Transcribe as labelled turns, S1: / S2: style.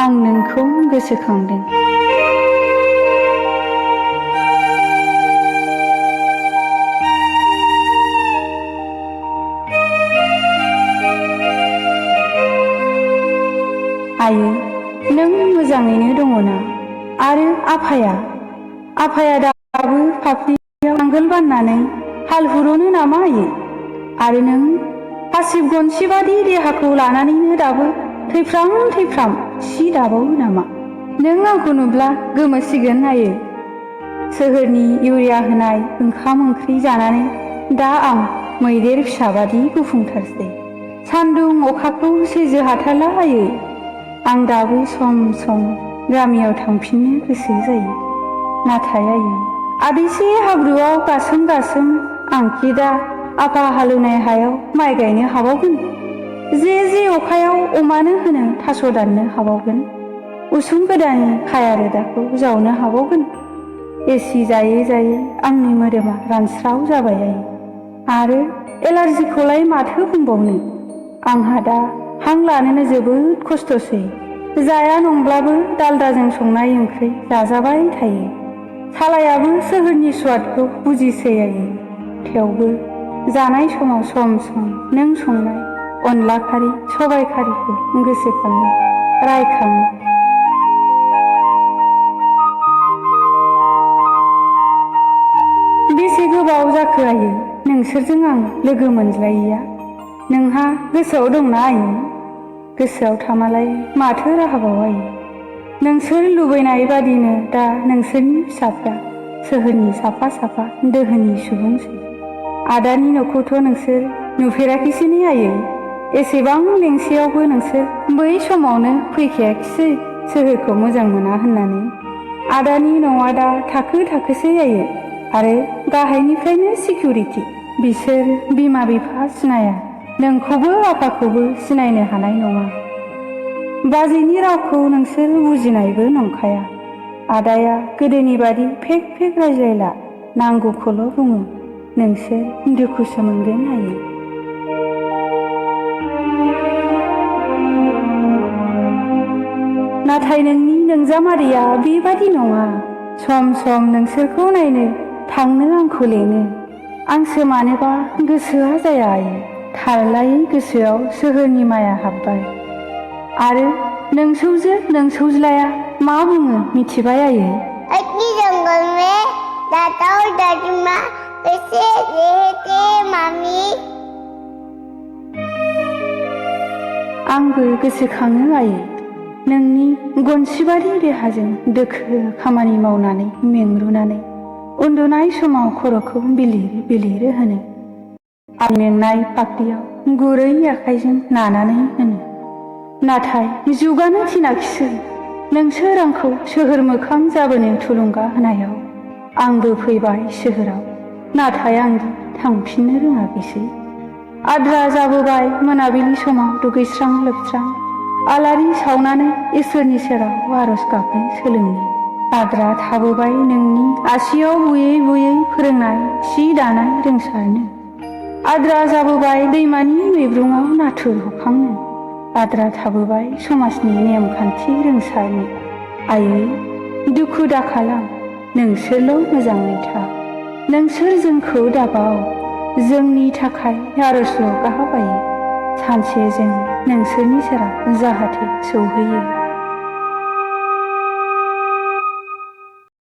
S1: आं नोंखौ गोसोखांदों। आयै, नों मोजाङैनो दङ ना? आरो आफाया दाबो फाफ्लियाव नांगोल बाननानै हाल हुर'नो नामा आयै? आरो नों हासिब गनसि बादि देहाखौ लानानैनो दाबो थैफ्राम सि दाबावो नामा? नों आंखौ नुब्ला गोमोसिगोन आयै। सोहोरनि इउरिया होनाय ओंखाम ओंख्रि जानानै दा आं मैदेर फिसाबादि गुफुंथारसै। सान्दुं अखाखौ सैज्य हाथारला आयै। आं दाबो सम सम गामियाव थांफिननो गोसो जायो। नाथाय आयै, आदैसे हाब्रुआव गासोम आंखि दा आफा हालेवनाय हायाव माइ गायनो हाबावगोन? जे अखायाव अमानो होनो थास' दाननो हाबावगोन? उसुं गोदाननि खाया रोदाखौ जावनो हाबावगोन? एसि जायै आंनि मोदोमा रानस्राव जाबाय आयै। आरो एलार्जिखौलाय माथो बुंबावनो? आंहा दा हां लानोनो जोबोद खस्थ'सै। जाया नंब्लाबो दालदाजों संनाय ओंख्रि जाजाबाय थायो। सालायाबो सोहोरनि स्वादखौ बुजिसै आयै। थेवबो जानाय समाव सम नों संनाय अनला खारि, सबाय खारिखौ गोसोखाङो, रायखाङो। बेसे गोबाव जाखो आयै नोंसोरजों आं लोगो मोनज्लायैया? नोंहा गोसोआव दंना आयै? गोसोआव थामालाय माथो राहाबाव आयै? नोंसोर लुबैनाय बादिनो दा नोंसोरनि फिसाफ्रा सोहोरनि साफा दोहोनि सुबुंसै। आदानि न'खौथ' नोंसोर नुफेराखैसै ने आयै? एसेबां लेंसेयावबो नोंसोर बै समावनो फैखायाखिसै सोहोरखौ मोजां मोना होननानै। आदानि न'आ दा थाखोसै आयै। आरो गाहायनिफ्रायनो सिकिउरिटि। बिसोर बिमा बिफा सिनाया, नोंखौबो आफाखौबो सिनायनो हानाय नङा। बाजैनि रावखौ नोंसोर बुजिनायबो नंखाया। आदाया गोदोनि बादि फेक रायज्लायला, नांगौखौल' बुङो। नोंसोर दुखुसो मोनगोन आयै। नाथाय नोंनि नोंजामादैया बेबादि नङा। सम नोंसोरखौ नायनो थांनो आंखौ लेङो। आंसो मानोबा गोसोआ जाया आयै। थारलायै गोसोआव सोहोरनि माया हाब्बाय। आरो नोंसौज्लाया मा बुङो मिथिबाय आयै?
S2: अति जंगल में दादा और दादी माँ कैसे रहते मामी?
S1: आंबो गोसोखाङो आयै। नोंनि गनसिबारि देहाजों दोखो खामानि मावनानै मेंरुनानै उन्दुनाय समाव खर'खौ बिलिर होनो। आं मेंनाय फाफ्लियाव गुरै आखाइजों नानानै होनो। नाथाय जुगानो थिनाखिसै। नोंसोर आंखौ सोहोर मोखां जाबोनो थुलुंगा होनायाव आंबो फैबाय सोहोराव। नाथाय आंदि थांफिननो रोङाखिसै। आद्रा जाबोबाय मोनाबिलि समाव दुगैस्रां लोबस्रां आलारि सावनानै इसोरनि सेराव आरज गाबनो सोलोंनो। आद्रा थाबोबाय नोंनि आसियाव बुयै फोरोंनाय सि दानाय रोंसारनो। आद्रा जाबोबाय दैमानि मैब्रुङाव नाथुर हखांनो। आद्रा थाबोबाय समाजनि नेमखान्थि रोंसारनो। आयै, दुखु दाखालाम, नोंसोरल' मोजाङै था। नोंसोर जोंखौ दाबाव, जोंनि थाखाय आरजल' गाब आयै। सानसे जों नोंसोरनि सेराव जाहाथे सौहैयो।